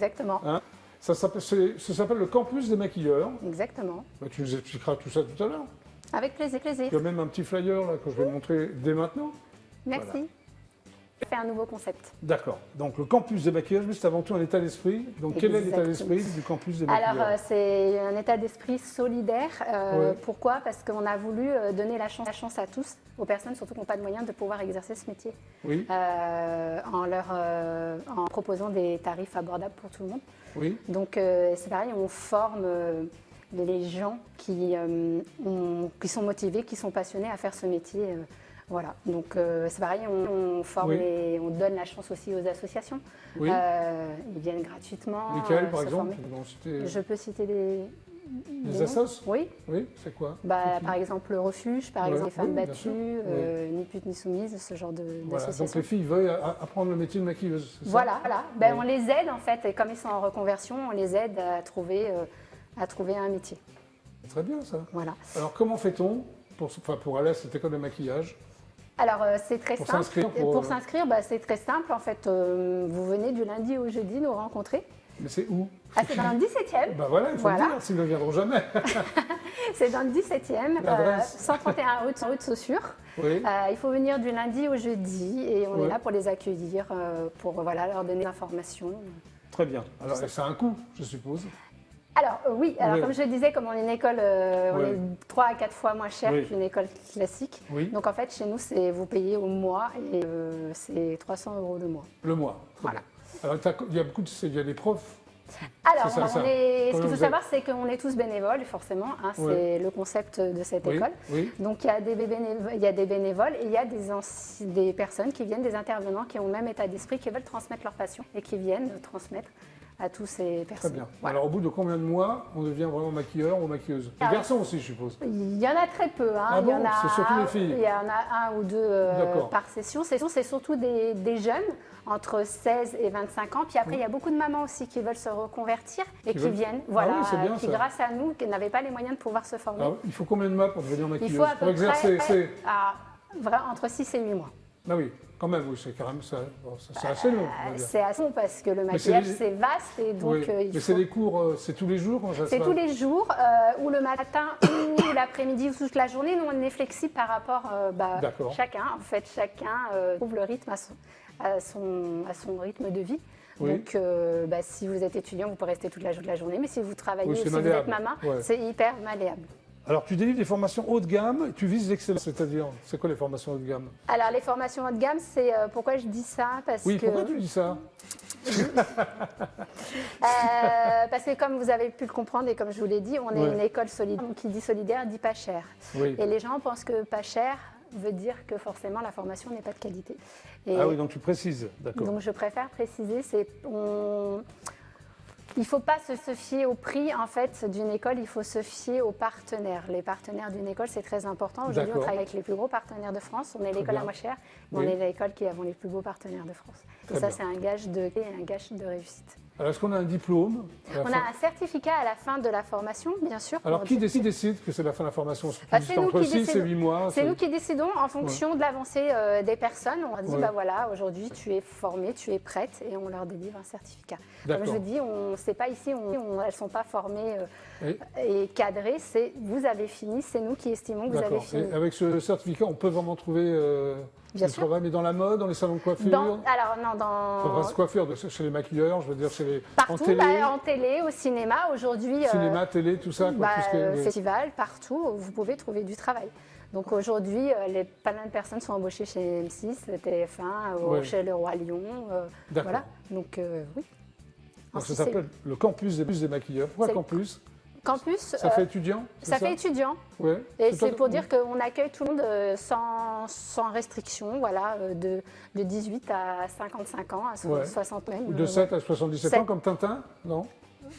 Exactement. Hein, ça s'appelle le campus des maquilleurs. Exactement. Bah, tu nous expliqueras tout ça tout à l'heure. Avec plaisir. Il y a même un petit flyer là, que je vais montrer dès maintenant. Merci. Voilà. C'est un nouveau concept. D'accord. Donc le campus des maquilleurs, c'est avant tout un état d'esprit. Donc quel est l'état d'esprit du campus des maquilleurs? Alors c'est un état d'esprit solidaire. Ouais. Pourquoi? Parce qu'on a voulu donner la chance à tous, aux personnes surtout qui n'ont pas de moyens de pouvoir exercer ce métier. Oui. En proposant des tarifs abordables pour tout le monde. Oui. Donc c'est pareil, on forme les gens qui sont motivés, qui sont passionnés à faire ce métier. Voilà, donc c'est pareil, on forme et on donne la chance aussi aux associations. Oui. Ils viennent gratuitement. Lesquelles, par se exemple? former. Je peux citer des assos? Oui. Oui, c'est quoi? Par exemple, le refuge, par exemple, les femmes battues, ni putes ni soumises, ce genre d'associations. Donc les filles veuillent apprendre le métier de maquilleuse, c'est ça? Voilà. Ben, on les aide en fait, et comme ils sont en reconversion, on les aide à trouver un métier. C'est très bien ça. Voilà. Alors comment fait-on pour aller à cette école de maquillage? Alors c'est très simple. Pour s'inscrire, c'est très simple. En fait, vous venez du lundi au jeudi nous rencontrer. Mais c'est où? C'est dans le 17e. Bah voilà, il faut le dire, s'ils ne viendront jamais. C'est dans le 17e, 131 rue de Saussure. Oui. Il faut venir du lundi au jeudi et on est là pour les accueillir, pour leur donner des informations. Très bien. Alors ça a un coût, je suppose. Alors oui, comme je le disais, comme on est une école, on est 3 à 4 fois moins cher qu'une école classique. Oui. Donc en fait, chez nous, vous payez au mois et c'est 300 € le mois. Le mois. Voilà. Alors il y a des profs. Alors, ce qu'il faut savoir, c'est qu'on est tous bénévoles, forcément. C'est le concept de cette école. Oui. Donc, il y a des bénévoles et il y a des personnes qui viennent, des intervenants qui ont le même état d'esprit, qui veulent transmettre leur passion et qui viennent transmettre à tous ces personnes. Très bien. Voilà. Alors, au bout de combien de mois on devient vraiment maquilleur ou maquilleuse? Les garçons aussi, je suppose. Il y en a très peu. Ah bon, c'est surtout les filles. Il y en a un ou deux par session. C'est surtout des jeunes entre 16 et 25 ans. Puis après, il y a beaucoup de mamans aussi qui veulent se reconvertir et qui viennent, qui grâce à nous, qui n'avaient pas les moyens de pouvoir se former. Il faut combien de mois pour devenir maquilleuse? Il faut à peu exercer près entre 6 et 8 mois. Ah oui, quand même, oui, c'est quand même ça. C'est assez long. C'est assez long parce que le maquillage, c'est vaste et donc mais c'est des cours, c'est tous les jours? C'est tous les jours, ou le matin, ou l'après-midi, ou toute la journée. Nous, on est flexible par rapport à chacun. En fait, chacun trouve le rythme à son rythme de vie. Oui. Donc, si vous êtes étudiant, vous pouvez rester toute la journée. Mais si vous travaillez, si vous êtes maman, c'est hyper malléable. Alors, tu délivres des formations haut de gamme, tu vises l'excellence, c'est-à-dire, c'est quoi les formations haut de gamme? Alors, les formations haut de gamme, c'est pourquoi je dis ça pourquoi tu dis ça? Parce que comme vous avez pu le comprendre et comme je vous l'ai dit, on est une école solidaire. Qui dit solidaire dit pas cher. Oui. Et les gens pensent que pas cher veut dire que forcément la formation n'est pas de qualité. Ah oui, donc tu précises, d'accord. Donc je préfère préciser, il ne faut pas se fier au prix en fait d'une école, il faut se fier aux partenaires. Les partenaires d'une école, c'est très important. Aujourd'hui, on travaille avec les plus gros partenaires de France. On est l'école la moins chère, mais on est l'école qui avons les plus beaux partenaires de France. Et ça, c'est un gage de réussite. Alors, est-ce qu'on a un diplôme? On a un certificat à la fin de la formation, bien sûr. Alors, qui décide que c'est la fin de la formation? C'est entre 6 et 8 mois. C'est nous qui décidons en fonction de l'avancée des personnes. On leur dit, voilà, aujourd'hui, tu es formée, tu es prête, et on leur délivre un certificat. Comme je dis, c'est pas ici, elles ne sont pas formées et cadrées. Vous avez fini, c'est nous qui estimons que vous avez fini. Et avec ce certificat, on peut vraiment trouver... Bien sûr. Travail, mais dans la mode, dans les salons de coiffure? Dans coiffure, chez les maquilleurs, je veux dire, partout, en télé, en télé, au cinéma, aujourd'hui. Cinéma, télé, tout ça. Festival, partout, vous pouvez trouver du travail. Donc aujourd'hui, plein de personnes sont embauchées chez M6, TF1, chez Le Roi Lion. Voilà. Donc oui. Donc ça s'appelle le campus des maquilleurs. Pourquoi campus? Campus, ça fait étudiant? Ça fait étudiant. Ouais. Et c'est pour dire qu'on accueille tout le monde sans restriction, voilà, de 18 à 55 ans, à 60 même. Ou de 7 à 77 ans comme Tintin? Non?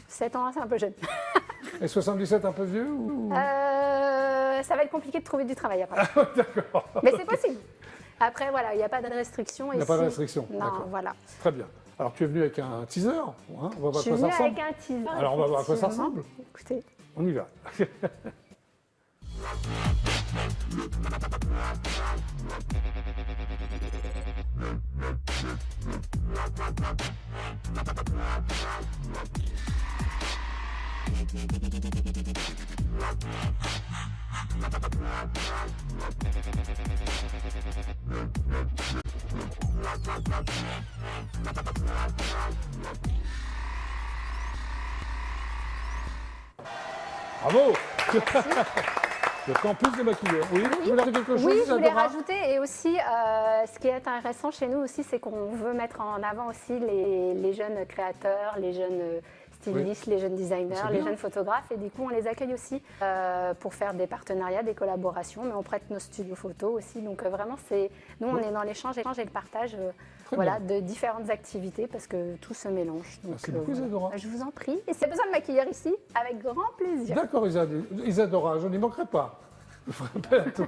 7 ans, c'est un peu jeune. Et 77 un peu vieux ou... Ça va être compliqué de trouver du travail après. D'accord. Mais c'est possible. Après, voilà, il n'y a pas de restriction. Il n'y a pas de restriction. Non, voilà. Très bien. Alors, tu es venu avec un teaser, hein? On va voir à quoi ça ressemble. Je suis venue avec un teaser. Alors, on va voir à quoi ça ressemble. Écoutez. On y va. Bravo. Le campus de maquillage. Oui, vous voulez rajouter quelque chose? Oui, je voulais rajouter. Et aussi, ce qui est intéressant chez nous aussi, c'est qu'on veut mettre en avant aussi les jeunes créateurs, les jeunes stylistes, les jeunes designers, les jeunes photographes. Et du coup, on les accueille aussi pour faire des partenariats, des collaborations. Mais on prête nos studios photos aussi. Donc vraiment, nous, on est dans l'échange et le partage de différentes activités parce que tout se mélange. Merci beaucoup, Isadora. Je vous en prie. Et si vous avez besoin de maquilleurs ici, avec grand plaisir. D'accord, Isadora, je n'y manquerai pas. Je ferai appel à toi.